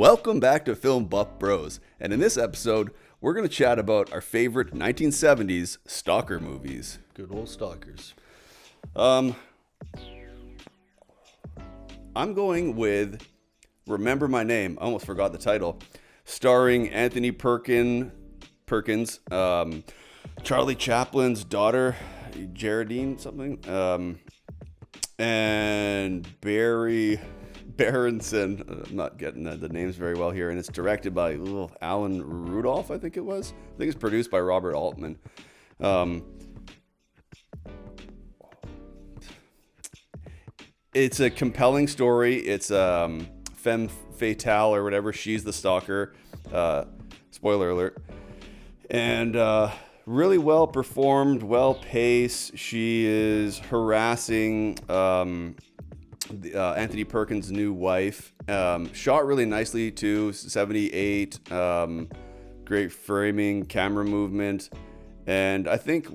Welcome back to Film Buff Bros, and in this episode, we're going to chat about our favorite 1970s Stalker movies. Good old Stalkers. I'm going with Remember My Name. I almost forgot the title. Starring Anthony Perkins, Charlie Chaplin's daughter, Geraldine something, and Barry Berenson. I'm not getting the names very well here, and it's directed by Alan Rudolph, I think it was. I think it's produced by Robert Altman. It's a compelling story. It's femme fatale or whatever. She's the stalker. Spoiler alert. And really well performed, well paced. She is harassing Anthony Perkins' new wife. Shot really nicely too. 78. Great framing, camera movement, and I think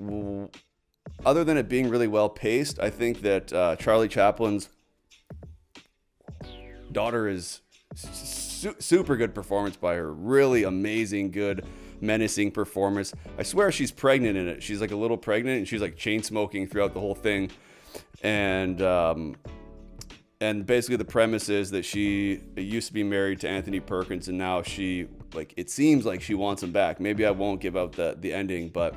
other than it being really well paced, I think that Charlie Chaplin's daughter is super good performance by her. Really amazing, good, menacing performance. I swear she's pregnant in it. She's like a little pregnant, and she's like chain smoking throughout the whole thing. And basically the premise is that she used to be married to Anthony Perkins, and now it seems like she wants him back. Maybe I won't give out the ending, but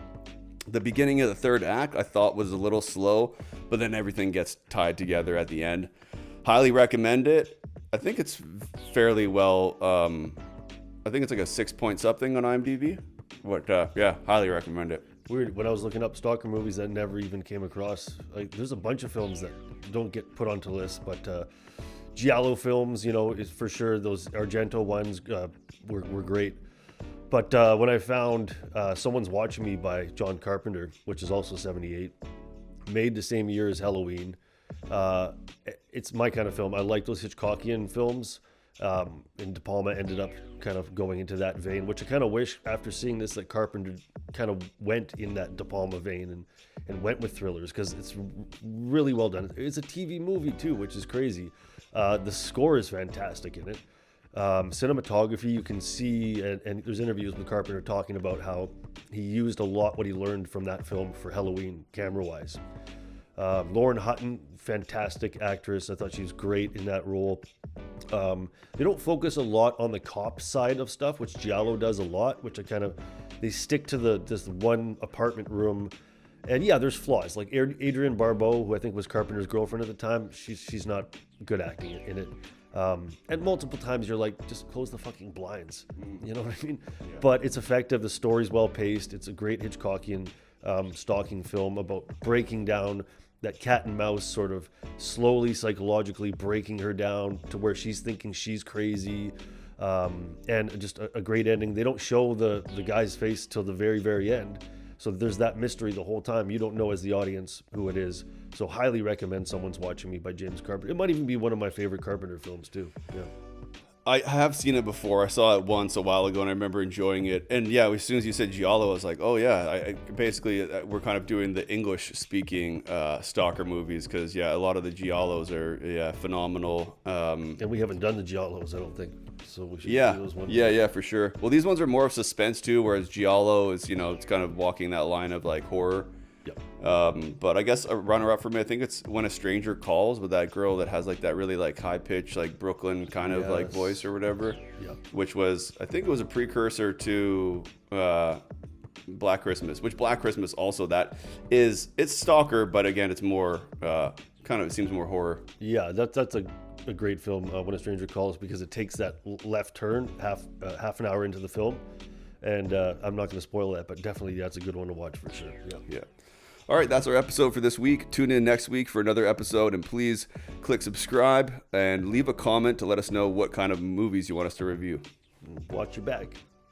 the beginning of the third act I thought was a little slow, but then everything gets tied together at the end. Highly recommend it. I think it's fairly well, I think it's like a 6 point something on IMDb. Yeah, highly recommend it. Weird. When I was looking up Stalker movies, that never even came across. Like, there's a bunch of films that don't get put onto lists, but Giallo films, is for sure. Those Argento ones were great. But when I found Someone's Watching Me by John Carpenter, which is also 78, made the same year as Halloween, it's my kind of film. I like those Hitchcockian films. And De Palma ended up kind of going into that vein, which I kind of wish after seeing this that Carpenter kind of went in that De Palma vein and went with thrillers, because it's really well done. It's a TV movie too, which is crazy. The score is fantastic in it. Cinematography, you can see, and there's interviews with Carpenter talking about how he used a lot what he learned from that film for Halloween camera-wise. Lauren Hutton, fantastic actress. I thought she was great in that role. They don't focus a lot on the cop side of stuff, which Giallo does a lot, which they stick to this one apartment room. And yeah, there's flaws. Like Adrienne Barbeau, who I think was Carpenter's girlfriend at the time, she's not good acting in it. And multiple times you're like, just close the fucking blinds. You know what I mean? Yeah. But it's effective. The story's well paced. It's a great Hitchcockian stalking film about breaking down that cat and mouse, sort of slowly psychologically breaking her down to where she's thinking she's crazy, and just a great ending. They don't show the guy's face till the very, very end, so there's that mystery the whole time. You don't know as the audience who it is. So highly recommend Someone's Watching Me by James Carpenter. It might even be one of my favorite Carpenter films too. Yeah. I have seen it before. I saw it once a while ago, and I remember enjoying it. And yeah, as soon as you said Giallo, I was like, oh yeah. Basically, we're kind of doing the English-speaking Stalker movies, because yeah, a lot of the Giallos are phenomenal. And we haven't done the Giallos, I don't think. So we should do those ones. Yeah, for sure. Well, these ones are more of suspense too, whereas Giallo is, it's kind of walking that line of like horror. Yep. But I guess a runner-up for me, I think it's When a Stranger Calls, with that girl that has like that really like high-pitched like Brooklyn kind of like voice or whatever. Yep. Which was, I think it was a precursor to Black Christmas, which Black Christmas also, it's Stalker, but again, it's more it seems more horror. Yeah, that's a great film, When a Stranger Calls, because it takes that left turn half an hour into the film. And I'm not going to spoil that, but definitely that's a good one to watch for sure. Yeah. All right, that's our episode for this week. Tune in next week for another episode, and please click subscribe and leave a comment to let us know what kind of movies you want us to review. Watch your back.